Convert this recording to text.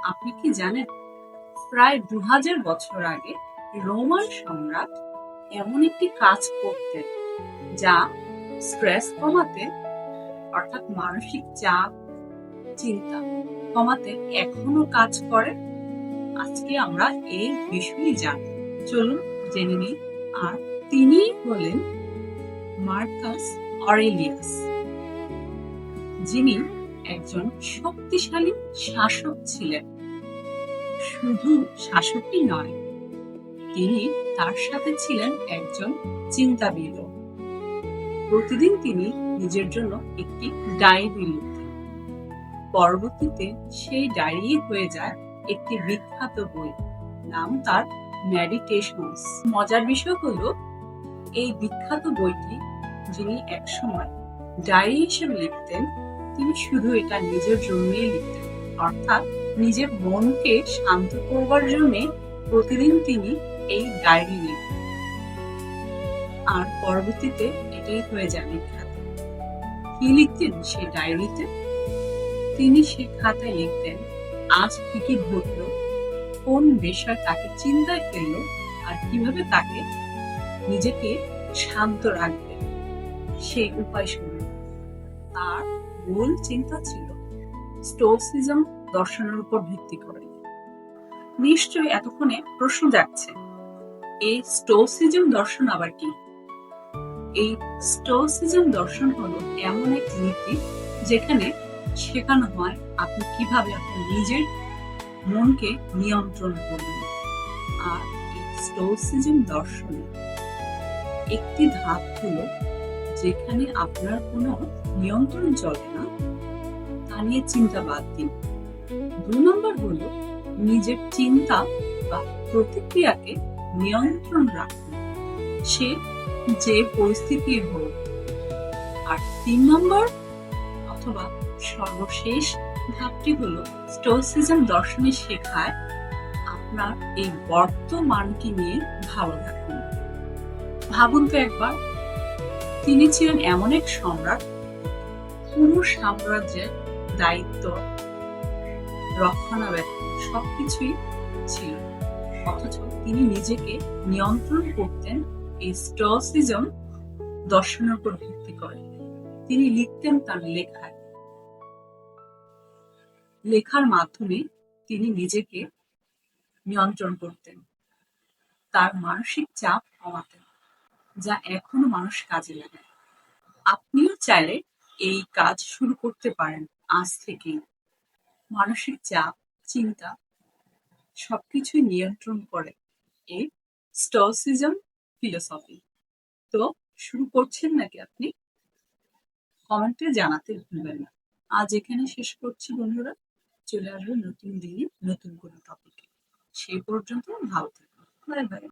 আপনি কি জানেন প্রায় 2000 বছর আগে রোমান সম্রাট এমন একটি কাজ করতেন যা স্ট্রেস কমাতে অর্থাৎ মানসিক চাপ চিন্তা কমাতে এখনো কাজ করে। আজকে আমরা এই বিষয়ে জানব, চলুন জেনে নিই। আর তিনি হলেন মার্কাস অরেলিয়াস, যিনি একজন শক্তিশালী শাসক ছিলেন। শুধু শাসকই নয়, তিনি তার সাথে ছিলেন একজন চিন্তাবিদ। প্রতিদিন তিনি নিজের জন্য একটি ডায়েরি লিখতেন। পরবর্তীতে সেই ডায়েরি হয়ে যায় একটি বিখ্যাত বই, নাম তার মেডিটেশনস। মজার বিষয় হলো, এই বিখ্যাত বইটি যিনি একসময় ডায়েরি হিসেবে লিখতেন, তিনি শুধু এটা নিজের জন্যই লিখতেন, অর্থাৎ নিজের মনকে শান্ত করবার জন্য প্রতিদিন তিনি এই ডায়েরি লিখতেন। আর পরবর্তীতে এটাই হয়ে যায় বিখ্যাত। কি লিখতেন সেই ডায়েরিতে? তিনি সে খাতায় লিখতেন আজ কি কি ঘটলো, কোন বিষয় তাকে চিন্তায় ফেললো, আর কিভাবে তাকে নিজেকে শান্ত রাখবে সেই উপায় শুনল। তার মূল চিন্তা ছিল স্টোইসিজম দর্শনের উপর ভিত্তি করে। নিশ্চয়ই এতক্ষণে প্রশ্ন জাগছে, এই স্টোইসিজম দর্শন আবার কি? এই স্টোইসিজম দর্শন হলো এমন এক নীতি যেখানে শেখানো হয় আপনি কিভাবে আপনার নিজের মনকে নিয়ন্ত্রণ করবেন। আর এই স্টোইসিজম দর্শনে একটি ধাপ হলো যেখানে আপনার কোনো নিয়ন্ত্রণ চলে না, তা নিয়ে চিন্তা বাদ দিন। 2 নম্বর হলো নিজের চিন্তা বা প্রতিক্রিয়াকে নিয়ন্ত্রণ রাখুন, সে যে পরিস্থিতি হোক। আর 3 নম্বর অথবা সর্বশেষ ধাপটি হলো স্টোইসিজম দর্শনে শেখায় আপনার এই বর্তমানকে নিয়ে ভালো থাকুন। ভাবুন তো একবার, তিনি ছিলেন এমন এক সম্রাট, পুরো সাম্রাজ্যের দায়িত্ব রক্ষণাবেক্ষণ সবকিছুই ছিল, অথচ তিনি নিজেকে নিয়ন্ত্রণ করতেন এই স্টোইসিজম দর্শনের উপর ভিত্তি করে। তিনি লিখতেন তার লেখার মাধ্যমে তিনি নিজেকে নিয়ন্ত্রণ করতেন, তার মানসিক চাপ কমাতেন, যা এখনো মানুষ কাজে লাগায়। আপনিও চাইলে এই কাজ শুরু করতে পারেন আজ থেকেই। মানসিক চাপ চিন্তা সবকিছুই নিয়ন্ত্রণ করে এই স্টোইসিজম ফিলোসফি। তো শুরু করছেন নাকি আপনি? কমেন্টে জানাতে ভুলবেন না। আজ এখানে শেষ করছি বন্ধুরা, চলে আসবো নতুন দিনে নতুন কোনো টপিকে। সেই পর্যন্ত ভালো থাকুন। Bye bye.